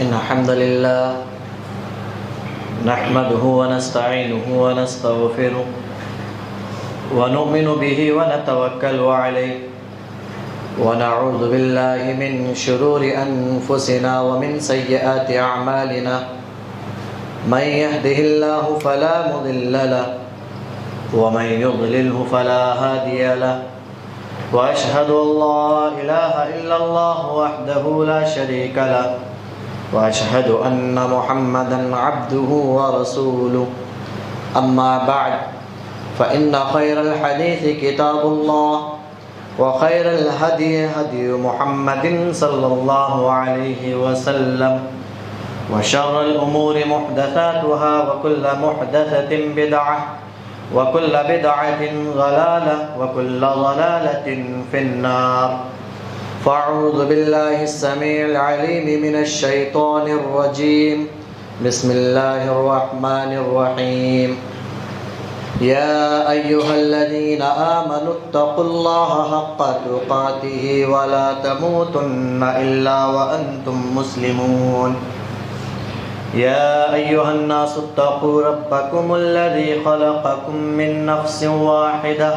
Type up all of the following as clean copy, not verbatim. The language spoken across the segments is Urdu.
إن الحمد لله نحمده ونستعينه ونستغفره ونؤمن به ونتوكل عليه ونعوذ بالله من شرور أنفسنا ومن سيئات أعمالنا من يهده الله فلا مضل له ومن يضلله فلا هادي له وأشهد أن لا إله إلا الله وحده لا شريك له وأشهد أن محمدا عبده ورسوله أما بعد فإن خير الحديث كتاب الله وخير الهدي هدي محمد صلى الله عليه وسلم وشر الأمور محدثاتها وكل محدثة بدعة وكل بدعة ضلالة وكل ضلالة في النار فأعوذ بالله السميع العليم من الشيطان الرجيم بسم الله الرحمن الرحيم يا أيها الذين آمنوا اتقوا الله حق تقاته ولا تموتن إلا وأنتم مسلمون يا أيها الناس اتقوا ربكم الذي خلقكم من نفس واحدة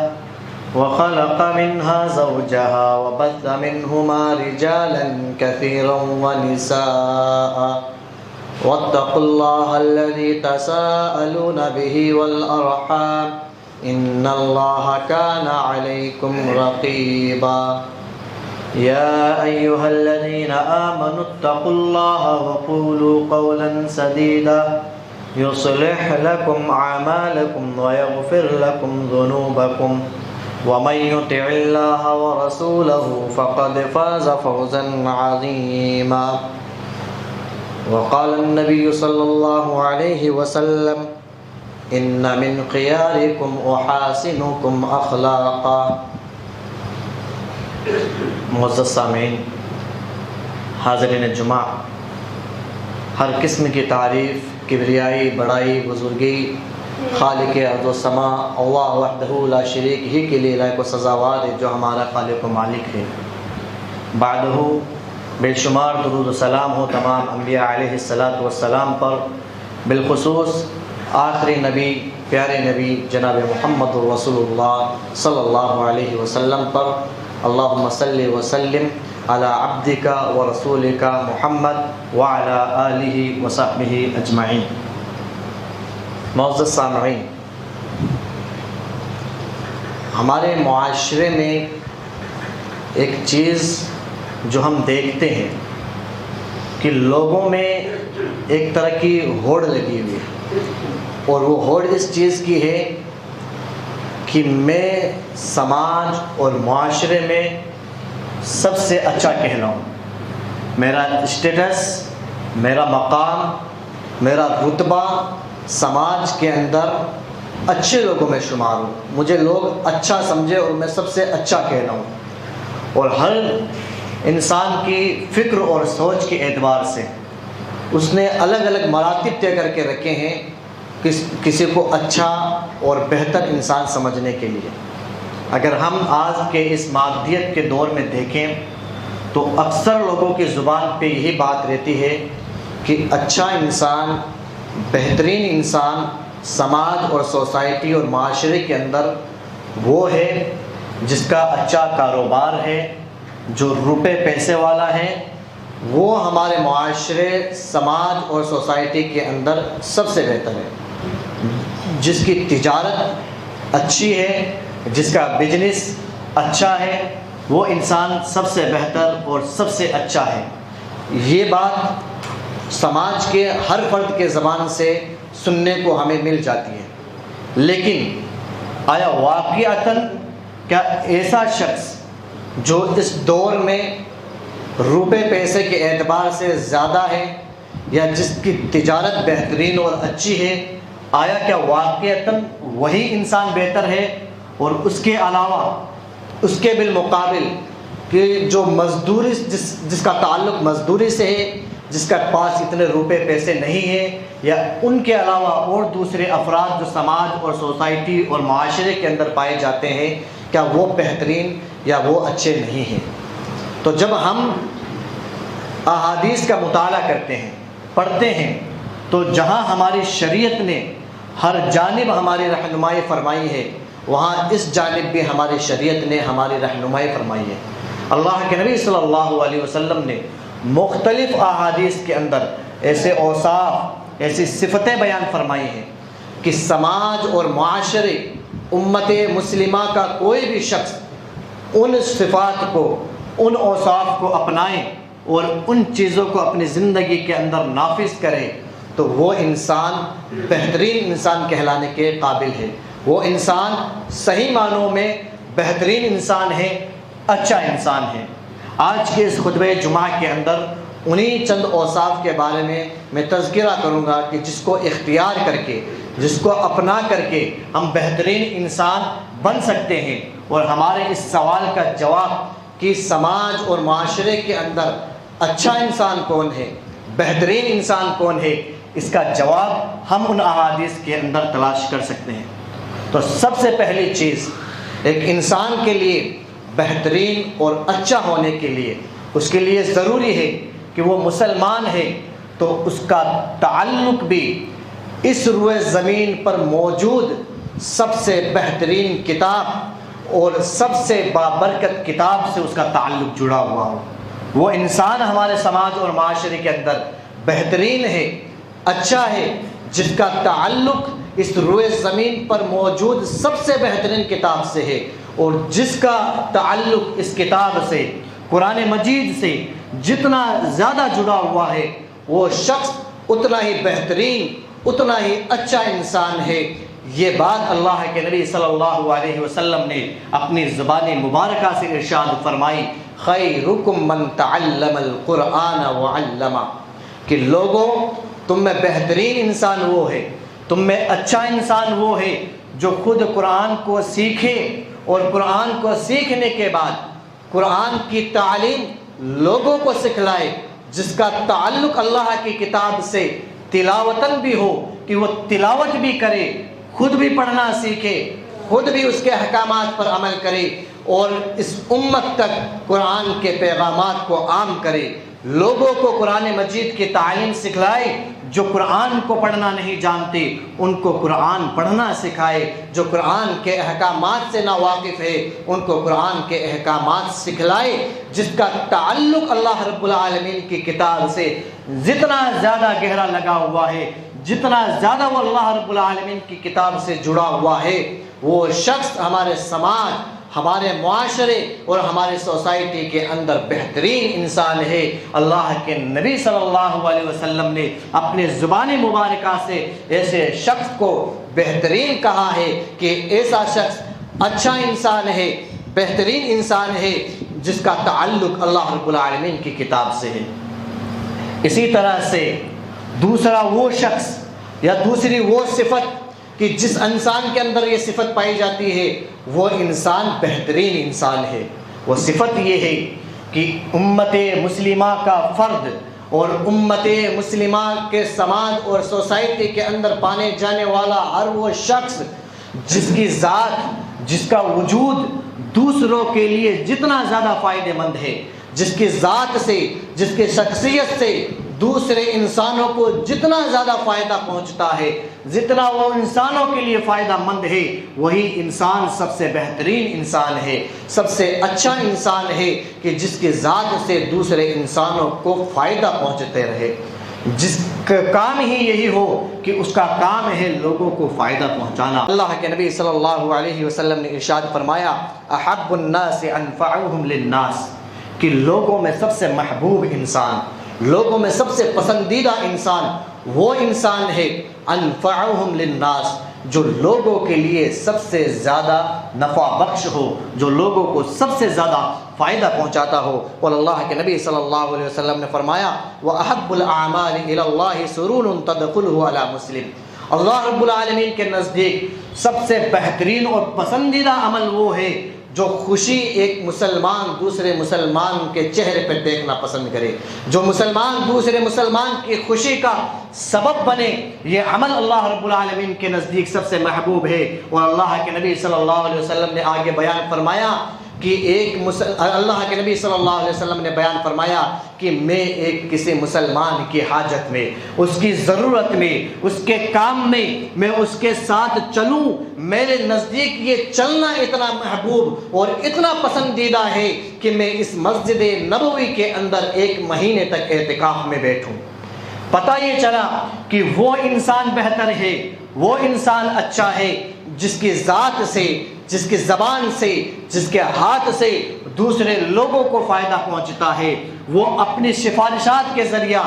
وخلق منها زوجها وبث منهما رجالا كثيرا ونساء واتقوا الله الذي تساءلون به والأرحام إن الله كان عليكم رقيبا يا أيها الذين آمنوا اتقوا الله وقولوا قولا سديدا يصلح لكم أعمالكم ويغفر لكم ذنوبكم ومن يطع الله ورسوله فقد فاز فوزا عظيما وقال النبي صلى الله عليه وسلم إن من خياركم أحاسنكم أخلاقا معزز سامعین، حاضرین جمعہ، ہر قسم کی تعریف، کبریائی، بڑائی، بزرگی خالق ارض و سما اللہ وحدہ لا شریک ہی کے لیے لائق و سزاوار ہے، جو ہمارا خالق و مالک ہے۔ بعدہ بے شمار درود و سلام ہو تمام انبیاء علیہ السلام پر، بالخصوص آخری نبی، پیارے نبی جناب محمد رسول اللہ صلی اللہ علیہ وسلم پر۔ اللہم صلی وسلم علی عبدک و رسولک محمد وعلی آلہ وصحبہ اجمعین۔ معزز سامعین، ہمارے معاشرے میں ایک چیز جو ہم دیکھتے ہیں کہ لوگوں میں ایک طرح کی ہوڑ لگی ہوئی ہے، اور وہ ہوڑ اس چیز کی ہے کہ میں سماج اور معاشرے میں سب سے اچھا کہلاؤں، میرا اسٹیٹس، میرا مقام، میرا رتبہ سماج کے اندر اچھے لوگوں میں شمار ہوں، مجھے لوگ اچھا سمجھے اور میں سب سے اچھا کہلاؤں۔ اور ہر انسان کی فکر اور سوچ کے اعتبار سے اس نے الگ الگ مراتب طے کر کے رکھے ہیں کسی کو اچھا اور بہتر انسان سمجھنے کے لیے۔ اگر ہم آج کے اس مادیت کے دور میں دیکھیں تو اکثر لوگوں کی زبان پہ یہی بات رہتی ہے کہ اچھا انسان، بہترین انسان سماج اور سوسائٹی اور معاشرے کے اندر وہ ہے جس کا اچھا کاروبار ہے، جو روپے پیسے والا ہے، وہ ہمارے معاشرے، سماج اور سوسائٹی کے اندر سب سے بہتر ہے۔ جس کی تجارت اچھی ہے، جس کا بزنس اچھا ہے، وہ انسان سب سے بہتر اور سب سے اچھا ہے۔ یہ بات سماج کے ہر فرد کے زبان سے سننے کو ہمیں مل جاتی ہے، لیکن آیا واقعتاً کیا ایسا شخص جو اس دور میں روپے پیسے کے اعتبار سے زیادہ ہے یا جس کی تجارت بہترین اور اچھی ہے، آیا کیا واقعتاً وہی انسان بہتر ہے؟ اور اس کے علاوہ اس کے بالمقابل کہ جو مزدوری جس کا تعلق مزدوری سے ہے، جس کا پاس اتنے روپے پیسے نہیں ہیں، یا ان کے علاوہ اور دوسرے افراد جو سماج اور سوسائٹی اور معاشرے کے اندر پائے جاتے ہیں، کیا وہ بہترین یا وہ اچھے نہیں ہیں؟ تو جب ہم احادیث کا مطالعہ کرتے ہیں پڑھتے ہیں تو جہاں ہماری شریعت نے ہر جانب ہماری رہنمائی فرمائی ہے، وہاں اس جانب بھی ہماری شریعت نے ہماری رہنمائی فرمائی ہے۔ اللہ کے نبی صلی اللہ علیہ وسلم نے مختلف احادیث کے اندر ایسے اوصاف، ایسی صفتیں بیان فرمائی ہیں کہ سماج اور معاشرے، امت مسلمہ کا کوئی بھی شخص ان صفات کو، ان اوصاف کو اپنائیں اور ان چیزوں کو اپنی زندگی کے اندر نافذ کرے تو وہ انسان بہترین انسان کہلانے کے قابل ہے۔ وہ انسان صحیح معنوں میں بہترین انسان ہے، اچھا انسان ہے۔ آج کے اس خطبہ جمعہ کے اندر انہی چند اوصاف کے بارے میں تذکرہ کروں گا کہ جس کو اختیار کر کے، جس کو اپنا کر کے ہم بہترین انسان بن سکتے ہیں۔ اور ہمارے اس سوال کا جواب کہ سماج اور معاشرے کے اندر اچھا انسان کون ہے، بہترین انسان کون ہے، اس کا جواب ہم ان احادیث کے اندر تلاش کر سکتے ہیں۔ تو سب سے پہلی چیز، ایک انسان کے لیے بہترین اور اچھا ہونے کے لیے اس کے لیے ضروری ہے کہ وہ مسلمان ہے تو اس کا تعلق بھی اس روئے زمین پر موجود سب سے بہترین کتاب اور سب سے بابرکت کتاب سے اس کا تعلق جڑا ہوا ہو۔ وہ انسان ہمارے سماج اور معاشرے کے اندر بہترین ہے، اچھا ہے، جس کا تعلق اس روئے زمین پر موجود سب سے بہترین کتاب سے ہے، اور جس کا تعلق اس کتاب سے، قرآن مجید سے جتنا زیادہ جڑا ہوا ہے، وہ شخص اتنا ہی بہترین، اتنا ہی اچھا انسان ہے۔ یہ بات اللہ کے نبی صلی اللہ علیہ وسلم نے اپنی زبان مبارکہ سے ارشاد فرمائی، خیرکم من تعلم القرآن وعلمہ، کہ لوگوں تم میں بہترین انسان وہ ہے، تم میں اچھا انسان وہ ہے جو خود قرآن کو سیکھے اور قرآن کو سیکھنے کے بعد قرآن کی تعلیم لوگوں کو سکھلائے، جس کا تعلق اللہ کی کتاب سے تلاوتاً بھی ہو کہ وہ تلاوت بھی کرے، خود بھی پڑھنا سیکھے، خود بھی اس کے احکامات پر عمل کرے اور اس امت تک قرآن کے پیغامات کو عام کرے، لوگوں کو قرآن مجید کی تعلیم سکھلائے۔ جو قرآن کو پڑھنا نہیں جانتے ان کو قرآن پڑھنا سکھائے، جو قرآن کے احکامات سے ناواقف ہے ان کو قرآن کے احکامات سکھلائے، جس کا تعلق اللہ رب العالمین کی کتاب سے جتنا زیادہ گہرا لگا ہوا ہے، جتنا زیادہ وہ اللہ رب العالمین کی کتاب سے جڑا ہوا ہے، وہ شخص ہمارے سماج، ہمارے معاشرے اور ہمارے سوسائٹی کے اندر بہترین انسان ہے۔ اللہ کے نبی صلی اللہ علیہ وسلم نے اپنے زبان مبارکہ سے ایسے شخص کو بہترین کہا ہے کہ ایسا شخص اچھا انسان ہے، بہترین انسان ہے، جس کا تعلق اللہ رب العالمین کی کتاب سے ہے۔ اسی طرح سے دوسرا وہ شخص یا دوسری وہ صفت کہ جس انسان کے اندر یہ صفت پائی جاتی ہے وہ انسان بہترین انسان ہے، وہ صفت یہ ہے کہ امت مسلمہ کا فرد اور امت مسلمہ کے سماج اور سوسائٹی کے اندر پانے جانے والا ہر وہ شخص جس کی ذات، جس کا وجود دوسروں کے لیے جتنا زیادہ فائدہ مند ہے، جس کی ذات سے، جس کی شخصیت سے دوسرے انسانوں کو جتنا زیادہ فائدہ پہنچتا ہے، جتنا وہ انسانوں کے لیے فائدہ مند ہے، وہی انسان سب سے بہترین انسان ہے، سب سے اچھا انسان ہے کہ جس کی ذات سے دوسرے انسانوں کو فائدہ پہنچتے رہے، جس کا کام ہی یہی ہو کہ اس کا کام ہے لوگوں کو فائدہ پہنچانا۔ اللہ کے نبی صلی اللہ علیہ وسلم نے ارشاد فرمایا، احب الناس انفعهم للناس، کہ لوگوں میں سب سے محبوب انسان، لوگوں میں سب سے پسندیدہ انسان وہ انسان ہے انفعهم للناس، جو لوگوں کے لیے سب سے زیادہ نفع بخش ہو، جو لوگوں کو سب سے زیادہ فائدہ پہنچاتا ہو۔ اور اللہ کے نبی صلی اللہ علیہ وسلم نے فرمایا، وَأَحَبُّ الْأَعْمَالِ إِلَى اللَّهِ سُرُورٌ تَدْخُلُهُ عَلَى مُسْلِمٍ، اللہ رب العالمین کے نزدیک سب سے بہترین اور پسندیدہ عمل وہ ہے جو خوشی ایک مسلمان دوسرے مسلمان کے چہرے پر دیکھنا پسند کرے، جو مسلمان دوسرے مسلمان کی خوشی کا سبب بنے، یہ عمل اللہ رب العالمین کے نزدیک سب سے محبوب ہے۔ اور اللہ کے نبی صلی اللہ علیہ وسلم نے آگے بیان فرمایا کہ اللہ کے نبی صلی اللہ علیہ وسلم نے بیان فرمایا کہ میں ایک کسی مسلمان کی حاجت میں، اس کی ضرورت میں، اس کے کام میں اس کے ساتھ چلوں، میرے نزدیک یہ چلنا اتنا محبوب اور اتنا پسندیدہ ہے کہ میں اس مسجد نبوی کے اندر 1 مہینے تک اعتکاف میں بیٹھوں۔ پتہ یہ چلا کہ وہ انسان بہتر ہے، وہ انسان اچھا ہے جس کی ذات سے، جس کی زبان سے، جس کے ہاتھ سے دوسرے لوگوں کو فائدہ پہنچتا ہے، وہ اپنی سفارشات کے ذریعہ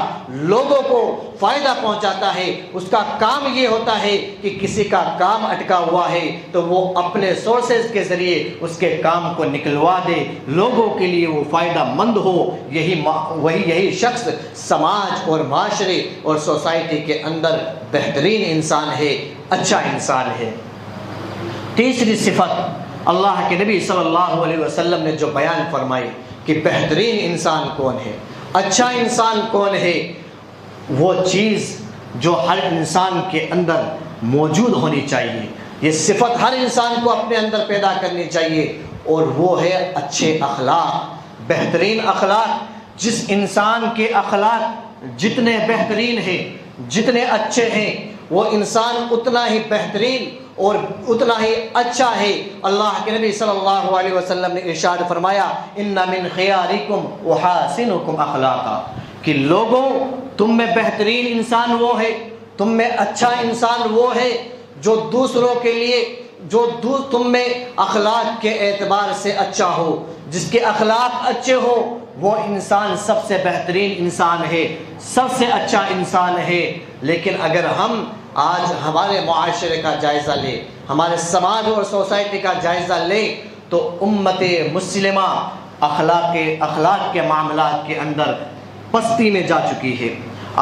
لوگوں کو فائدہ پہنچاتا ہے۔ اس کا کام یہ ہوتا ہے کہ کسی کا کام اٹکا ہوا ہے تو وہ اپنے سورسز کے ذریعے اس کے کام کو نکلوا دے، لوگوں کے لیے وہ فائدہ مند ہو۔ یہی شخص سماج اور معاشرے اور سوسائٹی کے اندر بہترین انسان ہے، اچھا انسان ہے۔ تیسری صفت اللہ کے نبی صلی اللہ علیہ وسلم نے جو بیان فرمائی کہ بہترین انسان کون ہے، اچھا انسان کون ہے، وہ چیز جو ہر انسان کے اندر موجود ہونی چاہیے، یہ صفت ہر انسان کو اپنے اندر پیدا کرنی چاہیے، اور وہ ہے اچھے اخلاق، بہترین اخلاق۔ جس انسان کے اخلاق جتنے بہترین ہیں، جتنے اچھے ہیں، وہ انسان اتنا ہی بہترین اور اتنا ہی اچھا ہے۔ اللہ کے نبی صلی اللہ علیہ وسلم نے ارشاد فرمایا ان من خیارکم وحاسنکم اخلاقا، کہ لوگوں تم میں بہترین انسان وہ ہے، تم میں اچھا انسان وہ ہے جو دوسروں کے لیے، جو تم میں اخلاق کے اعتبار سے اچھا ہو، جس کے اخلاق اچھے ہو، وہ انسان سب سے بہترین انسان ہے، سب سے اچھا انسان ہے۔ لیکن اگر ہم آج ہمارے معاشرے کا جائزہ لیں، ہمارے سماج اور سوسائٹی کا جائزہ لیں، تو امت مسلمہ اخلاق کے معاملات کے اندر پستی میں جا چکی ہے۔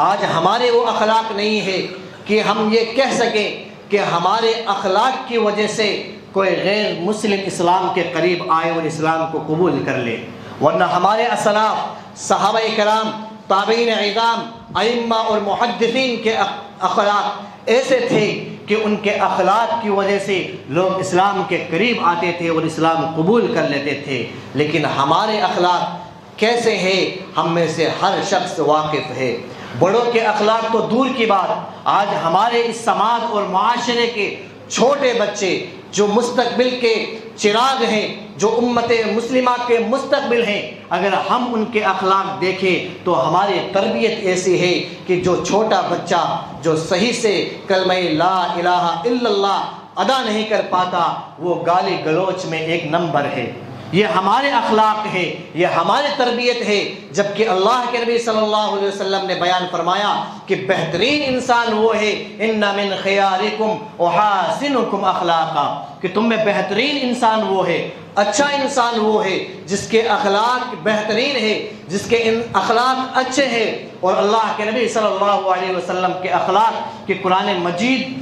آج ہمارے وہ اخلاق نہیں ہے کہ ہم یہ کہہ سکیں کہ ہمارے اخلاق کی وجہ سے کوئی غیر مسلم اسلام کے قریب آئے اور اسلام کو قبول کر لے، ورنہ ہمارے اسلاف صحابہ کرام، تابعین اعظام، ائمہ اور محدثین کے اخلاق ایسے تھے کہ ان کے اخلاق کی وجہ سے لوگ اسلام کے قریب آتے تھے اور اسلام قبول کر لیتے تھے۔ لیکن ہمارے اخلاق کیسے ہیں، ہم میں سے ہر شخص واقف ہے۔ بڑوں کے اخلاق تو دور کی بات، آج ہمارے اس سماج اور معاشرے کے چھوٹے بچے جو مستقبل کے چراغ ہیں، جو امت مسلمہ کے مستقبل ہیں، اگر ہم ان کے اخلاق دیکھیں تو ہماری تربیت ایسی ہے کہ جو چھوٹا بچہ جو صحیح سے کلمہ لا الہ الا اللہ ادا نہیں کر پاتا، وہ گالی گلوچ میں 1 نمبر ہے۔ یہ ہمارے اخلاق ہے، یہ ہماری تربیت ہے، جبکہ اللہ کے نبی صلی اللہ علیہ وسلم نے بیان فرمایا کہ بہترین انسان وہ ہے ان من خیارکم وحاسنکم اخلاقا، کہ تم میں بہترین انسان وہ ہے، اچھا انسان وہ ہے جس کے اخلاق بہترین ہے، جس کے اخلاق اچھے ہیں۔ اور اللہ کے نبی صلی اللہ علیہ وسلم کے اخلاق کہ قرآن مجید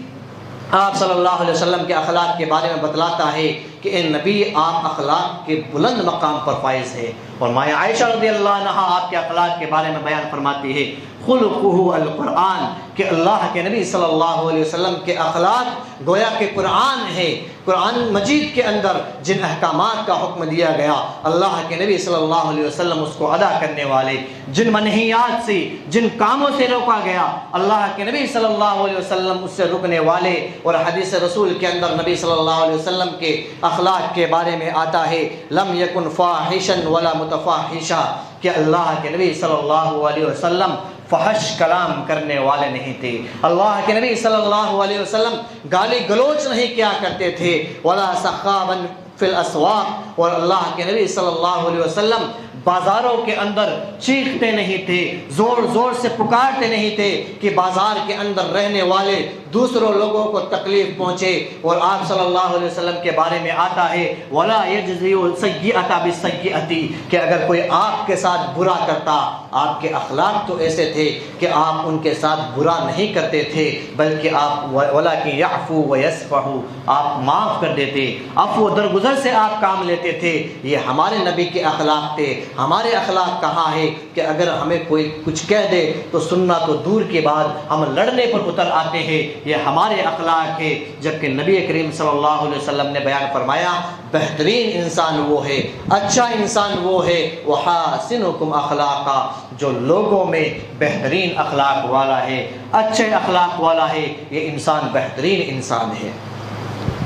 آپ صلی اللہ علیہ وسلم کے اخلاق کے بارے میں بتلاتا ہے کہ اے نبی آپ اخلاق کے بلند مقام پر فائز ہے۔ اور ماں عائشہ رضی اللہ عنہا آپ کے اخلاق کے بارے میں بیان فرماتی ہے خلقہ القرآن، کہ اللہ کے نبی صلی اللہ علیہ وسلم کے اخلاق گویا کہ قرآن ہے۔ قرآن مجید کے اندر جن احکامات کا حکم دیا گیا، اللہ کے نبی صلی اللہ علیہ وسلم اس کو ادا کرنے والے، جن منہیات سے، جن کاموں سے روکا گیا، اللہ کے نبی صلی اللہ علیہ وسلم اس سے رکنے والے۔ اور حدیث رسول کے اندر نبی صلی اللہ علیہ وسلم کے اخلاق کے بارے میں آتا ہے لم یکن فاحشا ولا متفاحشا، کہ اللہ کے نبی صلی اللہ علیہ وسلم فحش کلام کرنے والے نہیں تھے، اللہ کے نبی صلی اللہ علیہ وسلم گالی گلوچ نہیں کیا کرتے تھے، ولا سخابا فی الاسواق، اور اللہ کے نبی صلی اللہ علیہ وسلم بازاروں کے اندر چیختے نہیں تھے، زور زور سے پکارتے نہیں تھے کہ بازار کے اندر رہنے والے دوسروں لوگوں کو تکلیف پہنچے۔ اور آپ صلی اللہ علیہ وسلم کے بارے میں آتا ہے وَلَا يَجْزِئُ السَّيِّئَةَ بِالسَّيِّئَةِ، کہ اگر کوئی آپ کے ساتھ برا کرتا، آپ کے اخلاق تو ایسے تھے کہ آپ ان کے ساتھ برا نہیں کرتے تھے، بلکہ آپ وَلَكِنْ يَعْفُو وَيَصْفَحُ، آپ معاف کر دیتے، عفو درگزر سے آپ کام لیتے تھے۔ یہ ہمارے نبی کے اخلاق تھے۔ ہمارے اخلاق کہاں ہے کہ اگر ہمیں کوئی کچھ کہہ دے تو سننا تو دور کے بعد ہم لڑنے پر اتر آتے ہیں، یہ ہمارے اخلاق ہے۔ جبکہ نبی کریم صلی اللہ علیہ وسلم نے بیان فرمایا بہترین انسان وہ ہے، اچھا انسان وہ ہے وَحَاسِنُكُمْ اخلاقا، جو لوگوں میں بہترین اخلاق والا ہے، اچھے اخلاق والا ہے، یہ انسان بہترین انسان ہے۔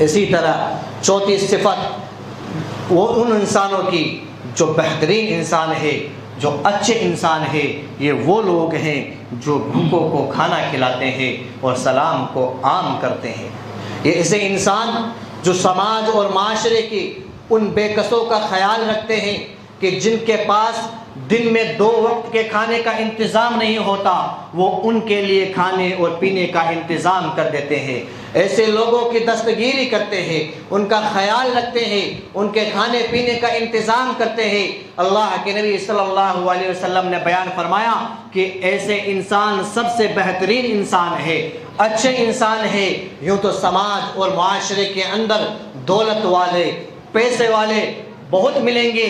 اسی طرح چوتھی صفت وہ ان انسانوں کی جو بہترین انسان ہے، جو اچھے انسان ہے، یہ وہ لوگ ہیں جو بھوکوں کو کھانا کھلاتے ہیں اور سلام کو عام کرتے ہیں۔ یہ ایسے انسان جو سماج اور معاشرے کی ان بے کسوں کا خیال رکھتے ہیں کہ جن کے پاس دن میں 2 وقت کے کھانے کا انتظام نہیں ہوتا، وہ ان کے لیے کھانے اور پینے کا انتظام کر دیتے ہیں۔ ایسے لوگوں کی دستگیری کرتے ہیں، ان کا خیال رکھتے ہیں، ان کے کھانے پینے کا انتظام کرتے ہیں۔ اللہ کے نبی صلی اللہ علیہ وسلم نے بیان فرمایا کہ ایسے انسان سب سے بہترین انسان ہے، اچھے انسان ہے۔ یوں تو سماج اور معاشرے کے اندر دولت والے، پیسے والے بہت ملیں گے،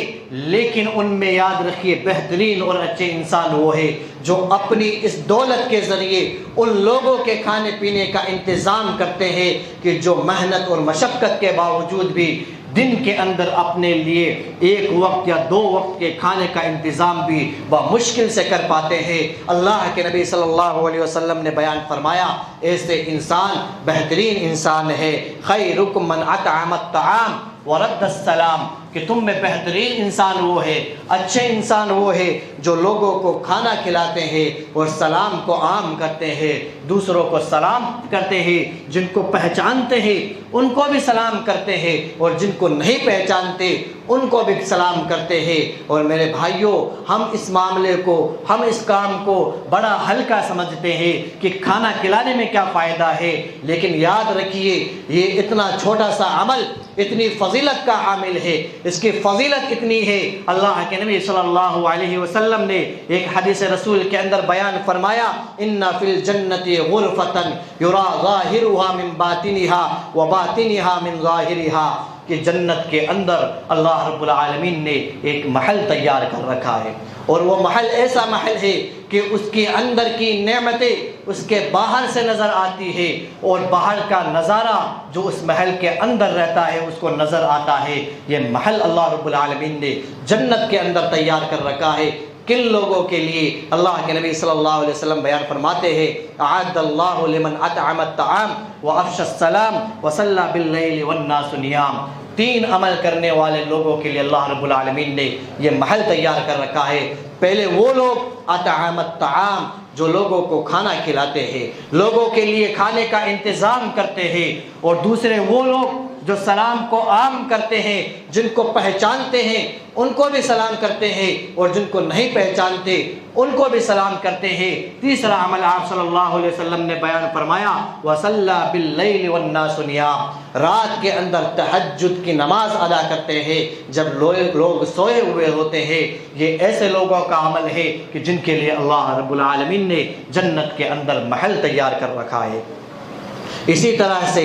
لیکن ان میں یاد رکھیے بہترین اور اچھے انسان وہ ہے جو اپنی اس دولت کے ذریعے ان لوگوں کے کھانے پینے کا انتظام کرتے ہیں کہ جو محنت اور مشقت کے باوجود بھی دن کے اندر اپنے لیے 1 وقت یا 2 وقت کے کھانے کا انتظام بھی بمشکل سے کر پاتے ہیں۔ اللہ کے نبی صلی اللہ علیہ وسلم نے بیان فرمایا ایسے انسان بہترین انسان ہے۔ خیرکم من اطعم الطعام ورد السلام، کہ تم میں بہترین انسان وہ ہے، اچھے انسان وہ ہے جو لوگوں کو کھانا کھلاتے ہیں اور سلام کو عام کرتے ہیں، دوسروں کو سلام کرتے ہیں، جن کو پہچانتے ہیں ان کو بھی سلام کرتے ہیں اور جن کو نہیں پہچانتے ان کو بھی سلام کرتے ہیں۔ اور میرے بھائیوں، ہم اس معاملے کو، ہم اس کام کو بڑا ہلکا سمجھتے ہیں کہ کھانا کھلانے میں کیا فائدہ ہے، لیکن یاد رکھیے یہ اتنا چھوٹا سا عمل اتنی فضیلت کا حامل ہے، اس کی فضیلت اتنی ہے۔ اللہ کے نبی صلی اللہ علیہ وسلم نے ایک حدیث رسول کے اندر بیان فرمایا ان فی الجنت غرفۃ یری ظاہرها من باطنها وباطنها من ظاہرها، کہ جنت کے اندر اللہ رب العالمین نے ایک محل تیار کر رکھا ہے، اور وہ محل ایسا محل ہے کہ اس کے اندر کی نعمتیں اس کے باہر سے نظر آتی ہے، اور باہر کا نظارہ جو اس محل کے اندر رہتا ہے اس کو نظر آتا ہے۔ یہ محل اللہ رب العالمین نے جنت کے اندر تیار کر رکھا ہے۔ کن لوگوں کے لیے؟ اللہ کے نبی صلی اللہ علیہ وسلم بیان فرماتے ہیں اعد اللہ لمن اطعم الطعام وافشى السلام وصلى باللیل والناس نیام، 3 عمل کرنے والے لوگوں کے لیے اللہ رب العالمین نے یہ محل تیار کر رکھا ہے۔ پہلے وہ لوگ اطعم الطعام جو لوگوں کو کھانا کھلاتے ہیں، لوگوں کے لیے کھانے کا انتظام کرتے ہیں، اور دوسرے وہ لوگ جو سلام کو عام کرتے ہیں، جن کو پہچانتے ہیں ان کو بھی سلام کرتے ہیں اور جن کو نہیں پہچانتے ان کو بھی سلام کرتے ہیں۔ تیسرا عمل آپ صلی اللہ علیہ وسلم نے بیان فرمایا وَصَلَّى بِاللَّيْلِ وَالنَّاسُ نِيَامٌ، رات کے اندر تہجد کی نماز ادا کرتے ہیں جب لوگ سوئے ہوئے ہوتے ہیں۔ یہ ایسے لوگوں کا عمل ہے کہ جن کے لیے اللہ رب العالمین نے جنت کے اندر محل تیار کر رکھا ہے۔ اسی طرح سے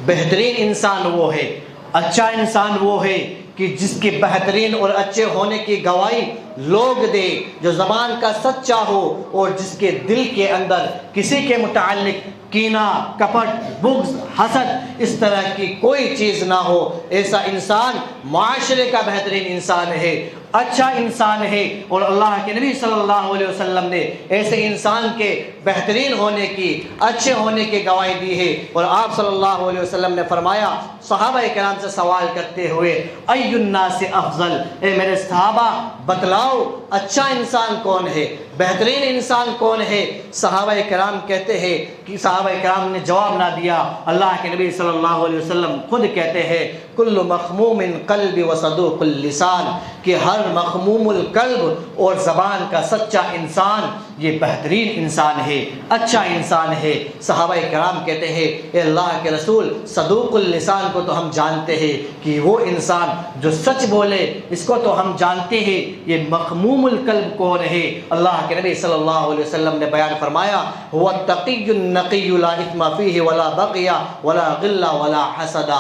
بہترین انسان وہ ہے، اچھا انسان وہ ہے کہ جس کی بہترین اور اچھے ہونے کی گواہی لوگ دے، جو زبان کا سچا ہو اور جس کے دل کے اندر کسی کے متعلق کینہ، کپٹ، بغض، حسد اس طرح کی کوئی چیز نہ ہو۔ ایسا انسان معاشرے کا بہترین انسان ہے، اچھا انسان ہے، اور اللہ کے نبی صلی اللہ علیہ وسلم نے ایسے انسان کے بہترین ہونے کی، اچھے ہونے کی گواہی دی ہے۔ اور آپ صلی اللہ علیہ وسلم نے فرمایا صحابہ کرام سے سوال کرتے ہوئے ای الناس افضل، اے میرے صحابہ بتلاؤ اچھا انسان کون ہے، بہترین انسان کون ہے؟ صحابہ کرام کہتے ہیں کہ صحابہ کرام نے جواب نہ دیا، اللہ کے نبی صلی اللہ علیہ وسلم خود کہتے ہیں کل مخموم قلب و صدوق اللسان، کہ ہر مخموم القلب اور زبان کا سچا انسان یہ بہترین انسان ہے، اچھا انسان ہے۔ صحابہ کرام کہتے ہیں اے اللہ کے رسول صدوق اللسان کو تو ہم جانتے ہیں کہ وہ انسان جو سچ بولے، اس کو تو ہم جانتے ہیں، یہ مخموم القلب کون ہے؟ اللہ کے نبی صلی اللہ علیہ وسلم نے بیان فرمایا هو التقی النقی لا اثم فیہ ولا بغی ولا غل ولا حسد،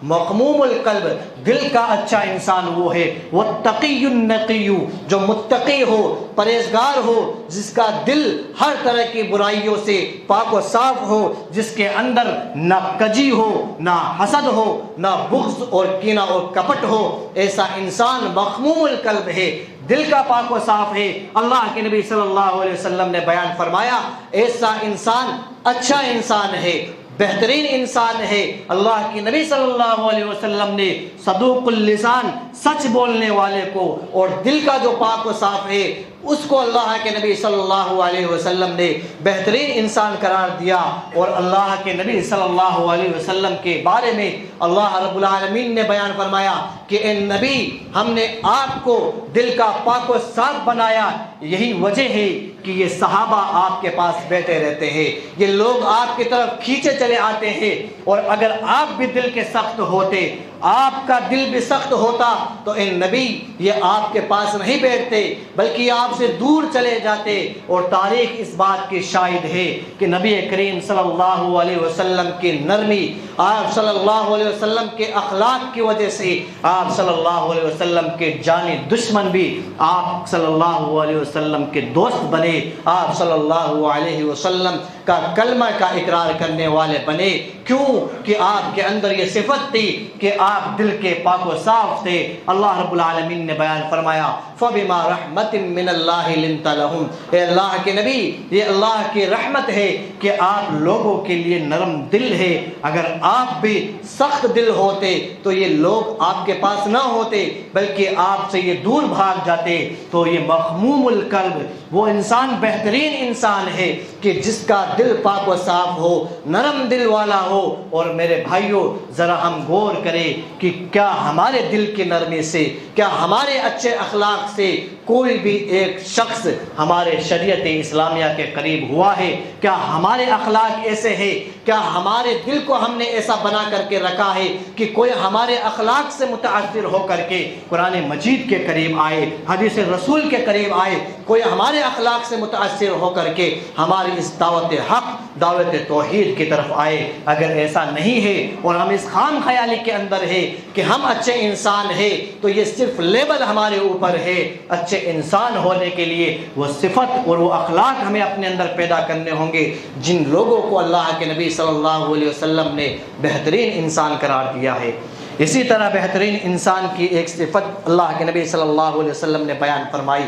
مغموم القلب دل کا اچھا انسان وہ ہے، والتقی النقی جو متقی ہو، پرہیزگار ہو، جس کا دل ہر طرح کی برائیوں سے پاک و صاف ہو، جس کے اندر نہ کجی ہو، نہ حسد ہو، نہ بغض اور کینہ اور کپٹ ہو، ایسا انسان مغموم القلب ہے، دل کا پاک و صاف ہے۔ اللہ کے نبی صلی اللہ علیہ وسلم نے بیان فرمایا ایسا انسان اچھا انسان ہے، بہترین انسان ہے۔ اللہ کے نبی صلی اللہ علیہ وسلم نے صدوق اللسان، سچ بولنے والے کو اور دل کا جو پاک و صاف ہے اس کو اللہ کے نبی صلی اللہ علیہ وسلم نے بہترین انسان قرار دیا۔ اور اللہ کے نبی صلی اللہ علیہ وسلم کے بارے میں اللہ رب العالمین نے بیان فرمایا کہ اے نبی، ہم نے آپ کو دل کا پاک و صاف بنایا، یہی وجہ ہے کہ یہ صحابہ آپ کے پاس بیٹھے رہتے ہیں، یہ لوگ آپ کی طرف کھینچے چلے آتے ہیں۔ اور اگر آپ بھی دل کے سخت ہوتے، آپ کا دل بھی سخت ہوتا تو اے نبی یہ آپ کے پاس نہیں بیٹھتے بلکہ آپ سے دور چلے جاتے۔ اور تاریخ اس بات کی شاہد ہے کہ نبی کریم صلی اللہ علیہ وسلم کی نرمی، آپ صلی اللہ علیہ وسلم کے اخلاق کی وجہ سے آپ صلی اللہ علیہ وسلم کے جانی دشمن بھی آپ صلی اللہ علیہ وسلم کے دوست بنے، آپ صلی اللہ علیہ وسلم کا کلمہ کا اقرار کرنے والے بنے۔ کیوں کہ آپ کے اندر یہ صفت تھی کہ آپ دل کے پاک و صاف تھے۔ اللہ رب العالمین نے بیان فرمایا فَبِمَا رَحْمَةٍ مِّنَ اللَّهِ لِنْتَ لَهُمْ، اے اللہ کے نبی یہ اللہ کی رحمت ہے کہ آپ لوگوں کے لیے نرم دل ہے۔ اگر آپ بھی سخت دل ہوتے تو یہ لوگ آپ کے پاس نہ ہوتے بلکہ آپ سے یہ دور بھاگ جاتے۔ تو یہ مغموم القلب وہ انسان بہترین انسان ہے کہ جس کا دل پاک و صاف ہو، نرم دل والا ہو۔ اور میرے بھائیوں ذرا ہم غور کریں کہ کیا ہمارے دل کی نرمی سے، کیا ہمارے اچھے اخلاق سے کوئی بھی ایک شخص ہمارے شریعت اسلامیہ کے قریب ہوا ہے؟ کیا ہمارے اخلاق ایسے ہیں؟ کیا ہمارے دل کو ہم نے ایسا بنا کر کے رکھا ہے کہ کوئی ہمارے اخلاق سے متاثر ہو کر کے قرآن مجید کے قریب آئے، حدیث رسول کے قریب آئے، کوئی ہمارے اخلاق سے متاثر ہو کر کے ہماری اس دعوت حق، دعوت توحید کی طرف آئے؟ اگر ایسا نہیں ہے اور ہم اس خام خیالی کے اندر ہے کہ ہم اچھے انسان ہیں تو یہ صرف لیبل ہمارے اوپر ہے۔ اچھے انسان ہونے کے لیے وہ صفت اور وہ اخلاق ہمیں اپنے اندر پیدا کرنے ہوں گے جن لوگوں کو اللہ کے نبی صلی اللہ علیہ وسلم نے بہترین انسان قرار دیا ہے۔ اسی طرح بہترین انسان کی ایک صفت اللہ کے نبی صلی اللہ علیہ وسلم نے بیان فرمائی،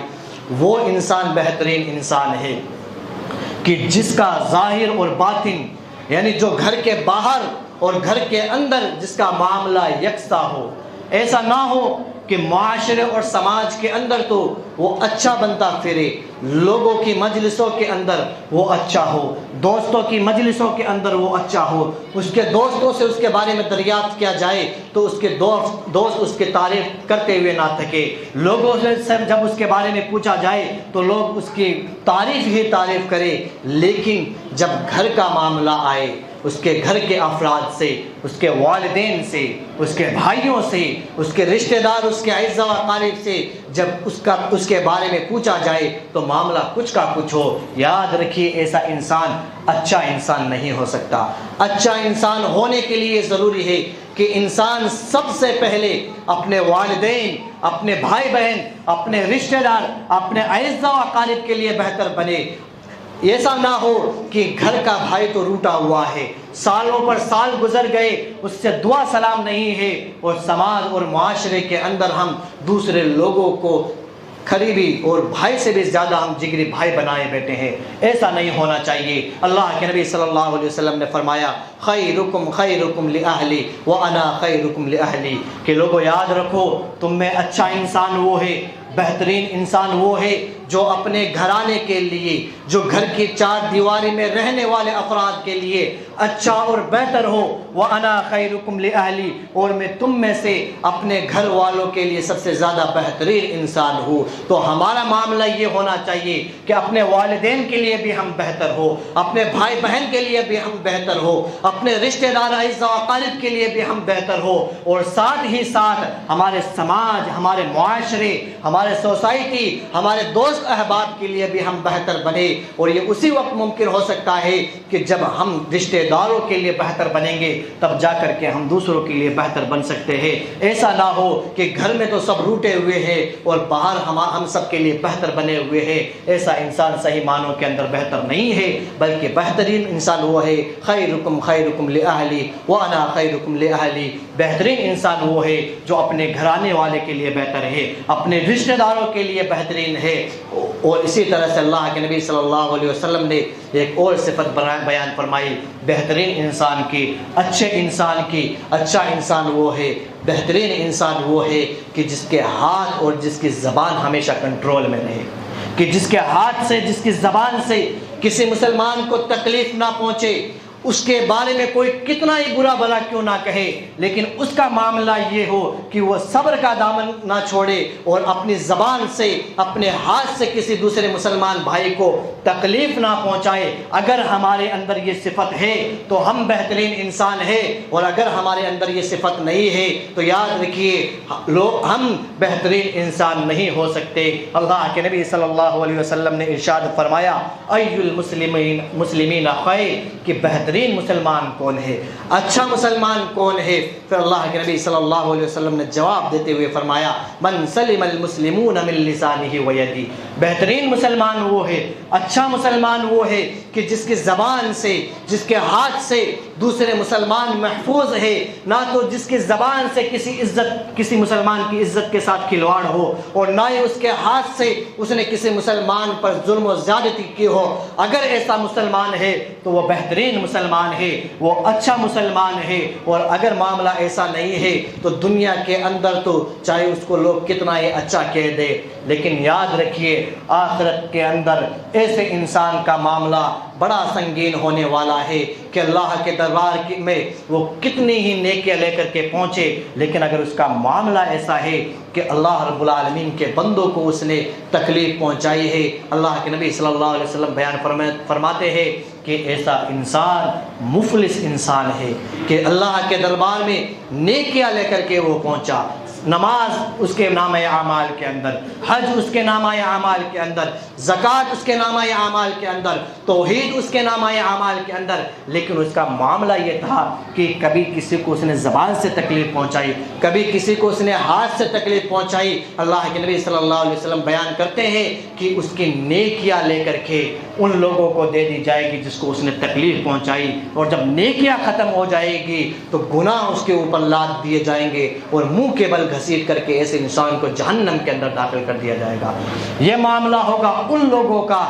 وہ انسان بہترین انسان ہے کہ جس کا ظاہر اور باطن، یعنی جو گھر کے باہر اور گھر کے اندر جس کا معاملہ یکساں ہو۔ ایسا نہ ہو کہ معاشرے اور سماج کے اندر تو وہ اچھا بنتا پھرے، لوگوں کی مجلسوں کے اندر وہ اچھا ہو، دوستوں کی مجلسوں کے اندر وہ اچھا ہو، اس کے دوستوں سے اس کے بارے میں دریافت کیا جائے تو اس کے دوست اس کی تعریف کرتے ہوئے نہ تھکے، لوگوں سے جب اس کے بارے میں پوچھا جائے تو لوگ اس کی تعریف ہی تعریف کرے۔ لیکن جب گھر کا معاملہ آئے، اس کے گھر کے افراد سے، اس کے والدین سے، اس کے بھائیوں سے، اس کے رشتہ دار، اس کے اعزاء و اقارب سے جب اس کے بارے میں پوچھا جائے تو معاملہ کچھ کا کچھ ہو، یاد رکھیے ایسا انسان اچھا انسان نہیں ہو سکتا۔ اچھا انسان ہونے کے لیے ضروری ہے کہ انسان سب سے پہلے اپنے والدین، اپنے بھائی بہن، اپنے رشتہ دار، اپنے اعزاء و اقارب کے لیے بہتر بنے۔ ایسا نہ ہو کہ گھر کا بھائی تو روٹا ہوا ہے، سالوں پر سال گزر گئے، اس سے دعا سلام نہیں ہے، اور سماج اور معاشرے کے اندر ہم دوسرے لوگوں کو قریبی اور بھائی سے بھی زیادہ ہم جگری بھائی بنائے بیٹھے ہیں۔ ایسا نہیں ہونا چاہیے۔ اللہ کے نبی صلی اللہ علیہ وسلم نے فرمایا خیرکم خیرکم لأہلی وانا خیرکم لأہلی، کہ لوگوں یاد رکھو تم میں اچھا انسان وہ ہے، بہترین انسان وہ ہے جو اپنے گھرانے کے لیے، جو گھر کی چار دیواری میں رہنے والے افراد کے لیے اچھا اور بہتر ہو۔ وَأَنَا خَيْرُكُمْ لِأَهْلِي، اور میں تم میں سے اپنے گھر والوں کے لیے سب سے زیادہ بہترین انسان ہوں۔ تو ہمارا معاملہ یہ ہونا چاہیے کہ اپنے والدین کے لیے بھی ہم بہتر ہو، اپنے بھائی بہن کے لیے بھی ہم بہتر ہو، اپنے رشتہ دار اعزاء و اقارب کے لیے بھی ہم بہتر ہو، اور ساتھ ہی ساتھ ہمارے سماج، ہمارے معاشرے، ہمارے ہمارے سوسائٹی، ہمارے دوست احباب کے لیے بھی ہم بہتر بنے. اور یہ اسی وقت ممکن ہو سکتا ہے کہ جب ہم رشتہ داروں کے لیے بہتر بنیں گے تب جا کر کے ہم دوسروں کے لیے بہتر بن سکتے ہیں. ایسا نہ ہو کہ گھر میں تو سب روٹے ہوئے ہیں اور باہر ہم سب کے لیے بہتر بنے ہوئے ہیں. ایسا انسان صحیح معنوں کے اندر بہتر نہیں ہے، بلکہ بہترین انسان وہ ہے خیرکم خیرکم لأہلی وانا خیرکم لأہلی. بہترین انسان وہ ہے جو اپنے گھرانے والے کے لیے بہتر ہے، اپنے رشتہ داروں کے لیے بہترین ہے. اور اسی طرح سے اللہ کے نبی صلی اللہ علیہ وسلم نے ایک اور صفت بیان فرمائی بہترین انسان کی، اچھے انسان کی. اچھا انسان وہ ہے، بہترین انسان وہ ہے کہ جس کے ہاتھ اور جس کی زبان ہمیشہ کنٹرول میں رہے، کہ جس کے ہاتھ سے، جس کی زبان سے کسی مسلمان کو تکلیف نہ پہنچے. اس کے بارے میں کوئی کتنا ہی برا بھلا کیوں نہ کہے، لیکن اس کا معاملہ یہ ہو کہ وہ صبر کا دامن نہ چھوڑے اور اپنی زبان سے، اپنے ہاتھ سے کسی دوسرے مسلمان بھائی کو تکلیف نہ پہنچائے. اگر ہمارے اندر یہ صفت ہے تو ہم بہترین انسان ہیں، اور اگر ہمارے اندر یہ صفت نہیں ہے تو یاد رکھیے ہم بہترین انسان نہیں ہو سکتے. اللہ کے نبی صلی اللہ علیہ وسلم نے ارشاد فرمایا ای المسلمین خیر، کہ بہترین مسلمان کون ہے، اچھا مسلمان کون ہے. پھر اللہ کے نبی صلی اللہ علیہ وسلم نے جواب دیتے ہوئے فرمایا من سلم المسلمون من لسانہ ویدہ. بہترین مسلمان وہ ہے، اچھا مسلمان وہ ہے کہ جس کی زبان سے، جس کے ہاتھ سے دوسرے مسلمان محفوظ ہے، نہ تو جس کی زبان سے کسی مسلمان کی عزت کے ساتھ کھلواڑ ہو، اور نہ ہی اس کے ہاتھ سے اس نے کسی مسلمان پر ظلم و زیادتی کی ہو. اگر ایسا مسلمان ہے تو وہ بہترین مسلمان ہے، وہ اچھا مسلمان ہے. اور اگر معاملہ ایسا نہیں ہے تو دنیا کے اندر تو چاہے اس کو لوگ کتنا ہی اچھا کہہ دے، لیکن یاد رکھیے آخرت کے اندر ایسے انسان کا معاملہ بڑا سنگین ہونے والا ہے کہ اللہ کے دربار میں وہ کتنی ہی نیکیاں لے کر کے پہنچے، لیکن اگر اس کا معاملہ ایسا ہے کہ اللہ رب العالمین کے بندوں کو اس نے تکلیف پہنچائی ہے. اللہ کے نبی صلی اللہ علیہ وسلم بیان فرماتے ہیں کہ ایسا انسان مفلس انسان ہے کہ اللہ کے دربار میں نیکیاں لے کر کے وہ پہنچا. نماز اس کے نامہ اعمال کے اندر، حج اس کے نامہ اعمال کے اندر، زکوٰۃ اس کے نامہ اعمال کے اندر، توحید اس کے نامہ اعمال کے اندر، لیکن اس کا معاملہ یہ تھا کہ کبھی کسی کو اس نے زبان سے تکلیف پہنچائی، کبھی کسی کو اس نے ہاتھ سے تکلیف پہنچائی. اللہ کے نبی صلی اللہ علیہ وسلم بیان کرتے ہیں کہ اس کی نیکیاں لے کر کے ان لوگوں کو دے دی جائے گی جس کو اس نے تکلیف پہنچائی. اور جب نیکیاں ختم ہو جائے گی تو گناہ اس کے اوپر لاد دیے جائیں گے اور منہ کے بل گھسیٹ کر کے ایسے انسان کو جہنم کے اندر داخل کر دیا جائے گا. یہ معاملہ ہوگا ان لوگوں کا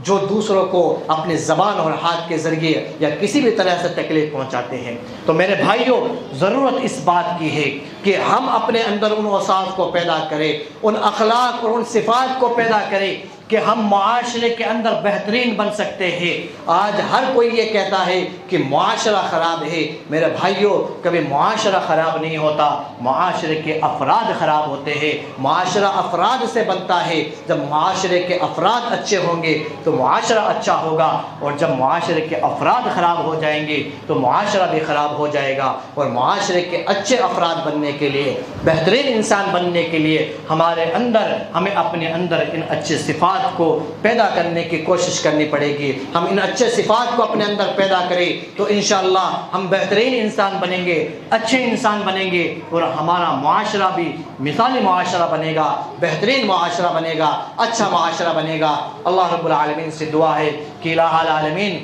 جو دوسروں کو اپنے زبان اور ہاتھ کے ذریعے یا کسی بھی طرح سے تکلیف پہنچاتے ہیں. تو میرے بھائیوں، ضرورت اس بات کی ہے کہ ہم اپنے اندر ان اوصاف کو پیدا کریں، ان اخلاق اور ان صفات کو پیدا کریں کہ ہم معاشرے کے اندر بہترین بن سکتے ہیں. آج ہر کوئی یہ کہتا ہے کہ معاشرہ خراب ہے. میرے بھائیوں، کبھی معاشرہ خراب نہیں ہوتا، معاشرے کے افراد خراب ہوتے ہیں. معاشرہ افراد سے بنتا ہے. جب معاشرے کے افراد اچھے ہوں گے تو معاشرہ اچھا ہوگا، اور جب معاشرے کے افراد خراب ہو جائیں گے تو معاشرہ بھی خراب ہو جائے گا. اور معاشرے کے اچھے افراد بننے کے لیے، بہترین انسان بننے کے لیے ہمیں اپنے اندر ان اچھے صفات کو پیدا کرنے کی کوشش کرنی پڑے گی. ہم ان اچھے صفات کو اپنے اندر پیدا کریں تو انشاءاللہ ہم بہترین انسان بنیں گے، اچھے انسان بنیں گے، اور ہمارا معاشرہ بھی مثالی معاشرہ بنے گا، بہترین معاشرہ بنے گا، اچھا معاشرہ بنے گا. اللہ رب العالمین سے دعا ہے کہ الہ العالمین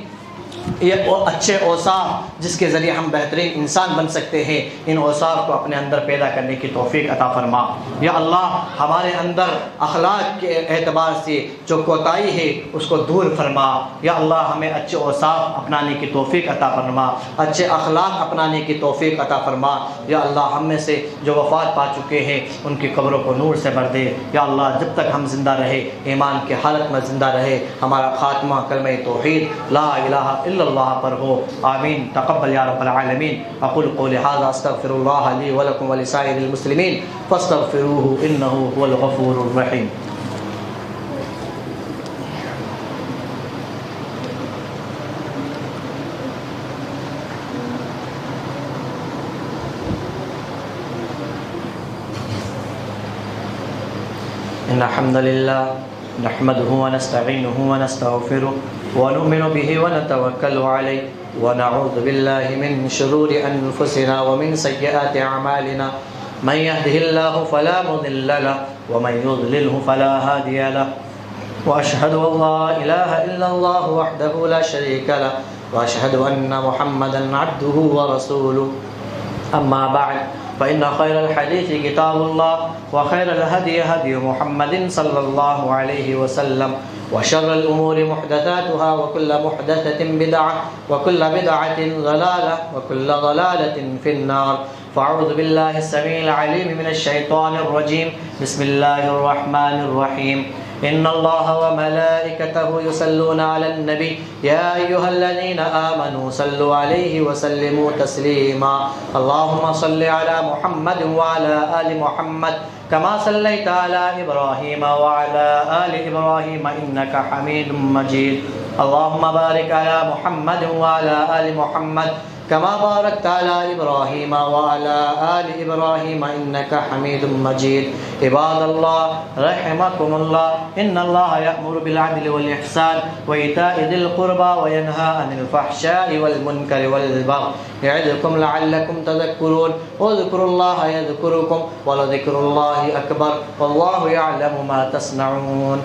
یہ اچھے اوصاف جس کے ذریعے ہم بہترین انسان بن سکتے ہیں، ان اوصاف کو اپنے اندر پیدا کرنے کی توفیق عطا فرما. یا اللہ ہمارے اندر اخلاق کے اعتبار سے جو کوتاہی ہے اس کو دور فرما. یا اللہ ہمیں اچھے اوصاف اپنانے کی توفیق عطا فرما، اچھے اخلاق اپنانے کی توفیق عطا فرما. یا اللہ ہم میں سے جو وفات پا چکے ہیں ان کی قبروں کو نور سے بھر دے. یا اللہ جب تک ہم زندہ رہے، ایمان کی حالت میں زندہ رہے، ہمارا خاتمہ کلمہ توحید لا الہ الا اللہ پر ہو. آمین. تقبل یا رب العالمین. اقول قولی ھذا استغفر اللہ لی ولکم ولسائر المسلمین فاستغفروہ انہ هو الغفور الرحیم. إن الحمد لله نحمده ونستعينه ونستغفره ونؤمن به ونتوكل عليه ونعوذ بالله من شرور أنفسنا ومن سيئات أعمالنا من يهده الله فلا مضل له ومن يضلله فلا هادي له وأشهد أن لا إله إلا الله وحده لا شريك له وأشهد أن محمدا عبده ورسوله أما بعد فإن خير الحديث كتاب الله وخير الهدي هدي محمد صلى الله عليه وسلم وشر الأمور محدثاتها وكل محدثة بدعة وكل بدعة ضلالة وكل ضلالة في النار فأعوذ بالله السميع العليم من الشيطان الرجيم بسم الله الرحمن الرحيم إن الله وملائكته يصلون على النبي يا أيها الذين آمنوا صلوا عليه وسلموا تسليما اللهم صل على محمد وعلى آل محمد كما صليت على إبراهيم وعلى آل إبراهيم إنك حميد مجيد اللهم بارك على محمد وعلى آل محمد كما باركت على إبراهيم وعلى آل إبراهيم إنك حميد مجيد عباد الله رحمكم الله إن الله يأمر بالعدل والإحسان وإيتاء ذي القربى وينهى عن الفحشاء والمنكر والبغي يعظكم لعلكم تذكرون واذكروا الله يذكركم ولذكر الله أكبر والله يعلم ما تصنعون